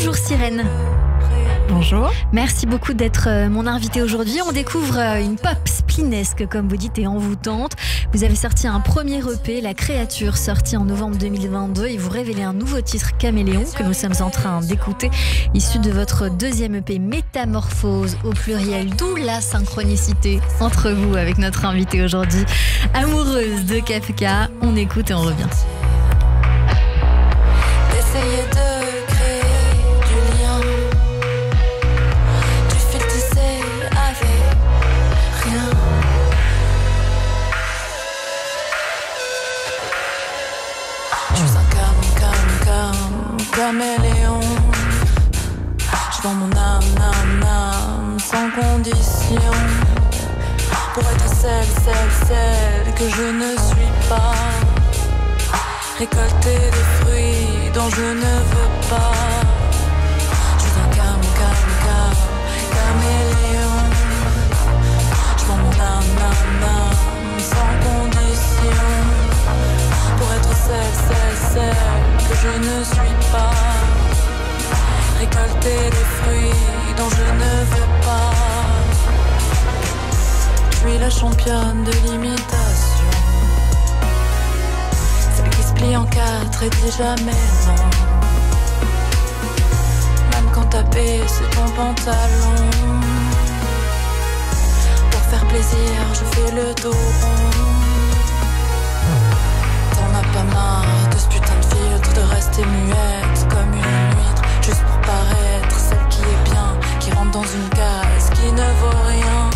Bonjour Sirène. Bonjour. Merci beaucoup d'être mon invitée aujourd'hui. On découvre une pop splinesque, comme vous dites, et envoûtante. Vous avez sorti un premier EP, La Créature, sorti en novembre 2022, et vous révélez un nouveau titre, Caméléon, que nous sommes en train d'écouter, issu de votre deuxième EP, Métamorphose, au pluriel, d'où la synchronicité entre vous avec notre invitée aujourd'hui. Amoureuse de Kafka, on écoute et on revient. D'essayer de créer du lien, du fil tissé avec rien. Je suis un caméléon. Je vends mon âme sans condition, pour être celle que je ne suis pas. Récolter des fruits dont je ne veux pas. Je suis un caméléon. Je vends mon âme sans condition, pour être celle que je ne suis pas. Récolter des fruits dont je ne veux pas. Je suis la championne de l'imitation, celle qui se plie en quatre et dit jamais non. Même quand taper c'est ton pantalon. Pour faire plaisir je fais le dos rond. T'en as pas marre de ce putain de filtre, de rester muette comme une huître, juste pour paraître celle qui est bien, qui rentre dans une case qui ne vaut rien,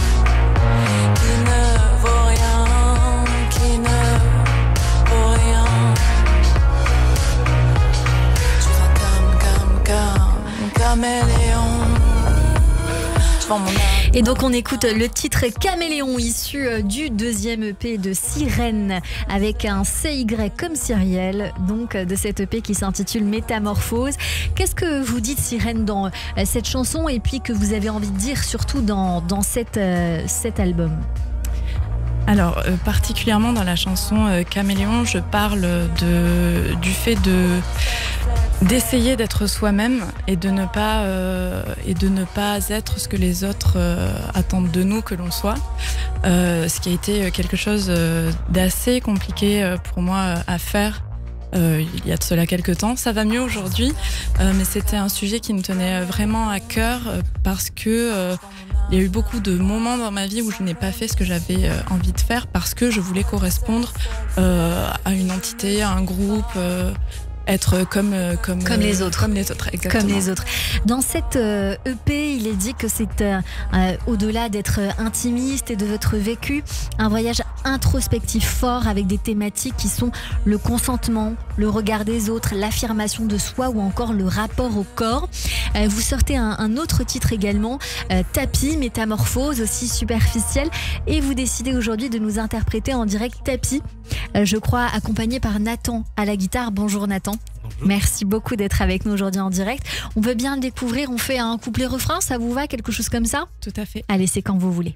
qui ne vaut rien, qui ne vaut rien. Je suis un caméléon. Je vends mon âme. Et donc on écoute le titre Caméléon, issu du deuxième EP de Sirène, avec un CY comme Cyrielle, donc de cet EP qui s'intitule Métamorphose. Qu'est-ce que vous dites Sirène dans cette chanson, et puis que vous avez envie de dire surtout dans cet album? Alors, particulièrement dans la chanson Caméléon, je parle du fait d'essayer d'être soi-même et de ne pas être ce que les autres attendent de nous que l'on soit. Ce qui a été quelque chose d'assez compliqué pour moi à faire. Il y a de cela quelques temps. Ça va mieux aujourd'hui, mais c'était un sujet qui me tenait vraiment à cœur parce que il y a eu beaucoup de moments dans ma vie où je n'ai pas fait ce que j'avais envie de faire parce que je voulais correspondre à une entité, à un groupe, être comme les autres. Comme les autres, exactement. Comme les autres. Dans cette EP, il est dit que c'est au-delà d'être intimiste et de votre vécu, un voyage introspectif fort avec des thématiques qui sont le consentement, le regard des autres, l'affirmation de soi ou encore le rapport au corps. Vous sortez un autre titre également, Tapis, Métamorphose, aussi superficielle, et vous décidez aujourd'hui de nous interpréter en direct Tapis, je crois accompagné par Nathan à la guitare. Bonjour Nathan. Bonjour. Merci beaucoup d'être avec nous aujourd'hui en direct. On veut bien le découvrir, on fait un couplet-refrain, ça vous va, quelque chose comme ça? Tout à fait. Allez, c'est quand vous voulez.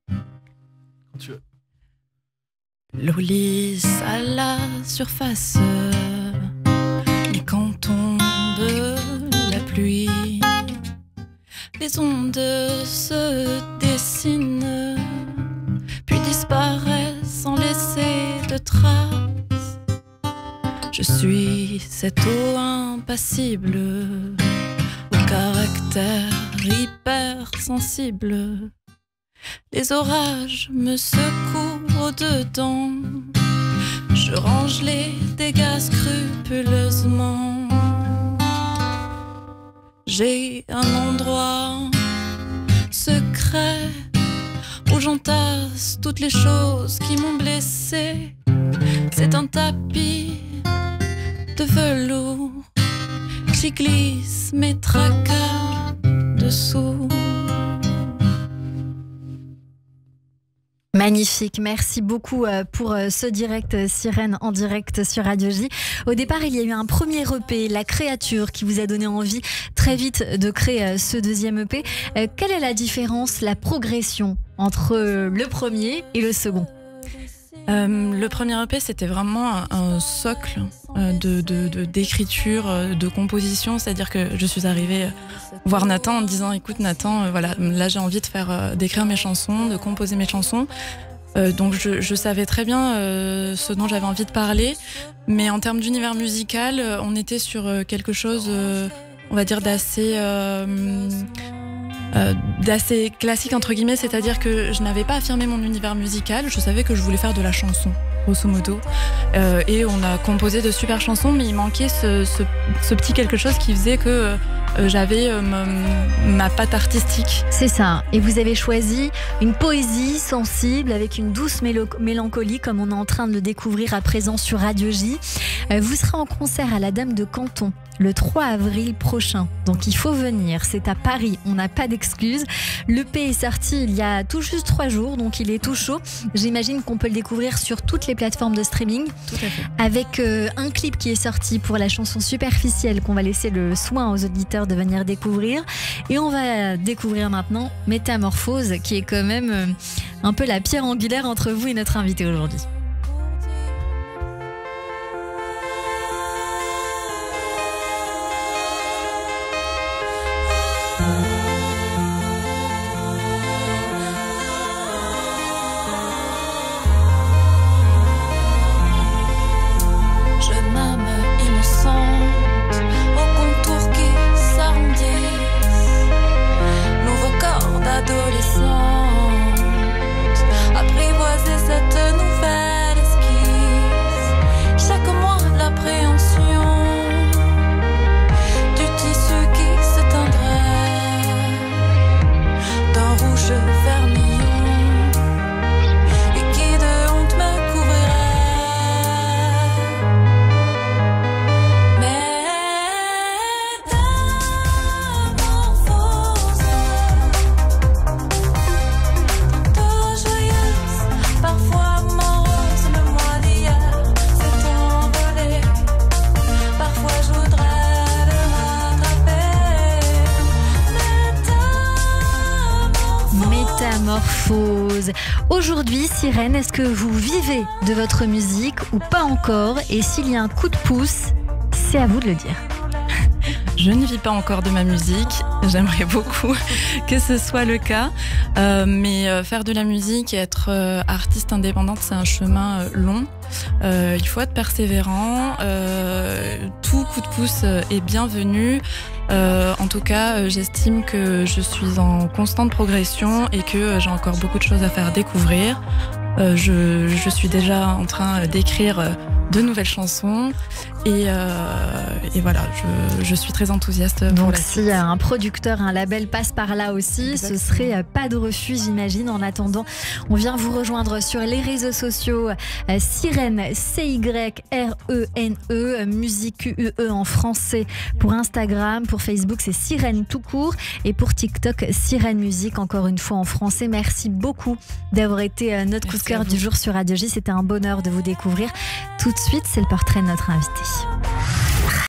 Quand tu veux. L'eau lisse à la surface, et quand tombe la pluie, les ondes se dessinent, puis disparaissent sans laisser de traces. Je suis cette eau impassible, au caractère hypersensible. Les orages me secouent au-dedans, je range les dégâts scrupuleusement. J'ai un endroit secret où j'entasse toutes les choses qui m'ont blessé. C'est un tapis de velours, j'y glisse mes tracas dessous. Magnifique, merci beaucoup pour ce direct Sirène en direct sur Radio J. Au départ, il y a eu un premier EP, La Créature, qui vous a donné envie très vite de créer ce deuxième EP. Quelle est la différence, la progression entre le premier et le second ? Le premier EP, c'était vraiment un socle d'écriture, de composition. C'est-à-dire que je suis arrivée voir Nathan en disant écoute Nathan, voilà, là j'ai envie d'écrire mes chansons, de composer mes chansons. Donc je savais très bien ce dont j'avais envie de parler, mais en termes d'univers musical, on était sur quelque chose, on va dire d'assez classique entre guillemets, c'est-à-dire que je n'avais pas affirmé mon univers musical, je savais que je voulais faire de la chanson grosso modo, et on a composé de super chansons, mais il manquait ce petit quelque chose qui faisait que j'avais ma patte artistique. C'est ça, et vous avez choisi une poésie sensible avec une douce mélancolie comme on est en train de le découvrir à présent sur Radio J. Vous serez en concert à la Dame de Canton le 3 avril prochain, donc il faut venir, c'est à Paris, on n'a pas d'excuses. L'EP est sorti il y a tout juste 3 jours, donc il est tout chaud. J'imagine qu'on peut le découvrir sur toutes les plateformes de streaming. Tout à fait. Avec un clip qui est sorti pour la chanson Superficielle qu'on va laisser le soin aux auditeurs de venir découvrir. Et on va découvrir maintenant Métamorphose, qui est quand même un peu la pierre angulaire entre vous et notre invité aujourd'hui. Apprivoiser cette nouvelle esquisse. Chaque mois l'appréhension du tissu qui s'éteindrait d'un rouge vermillon et qui de honte me couvrirait. Métamorphose. Aujourd'hui, Sirène, est-ce que vous vivez de votre musique ou pas encore? Et s'il y a un coup de pouce, c'est à vous de le dire. Je ne vis pas encore de ma musique, j'aimerais beaucoup que ce soit le cas, mais faire de la musique et être artiste indépendante, c'est un chemin long. Il faut être persévérant, tout coup de pouce est bienvenu. En tout cas, j'estime que je suis en constante progression et que j'ai encore beaucoup de choses à faire découvrir. Je suis déjà en train d'écrire de nouvelles chansons et voilà, je suis très enthousiaste. Donc si un producteur, un label passe par là aussi, exactement, ce serait pas de refus, j'imagine. En attendant, on vient vous rejoindre sur les réseaux sociaux, Sirène, C-Y-R-E-N-E, musique Q-U-E en français pour Instagram, pour Facebook c'est Sirène tout court et pour TikTok Sirène Musique, encore une fois en français. Merci beaucoup d'avoir été notre coup de cœur du jour sur Radio J, c'était un bonheur de vous découvrir. Tout de suite, c'est le portrait de notre invité.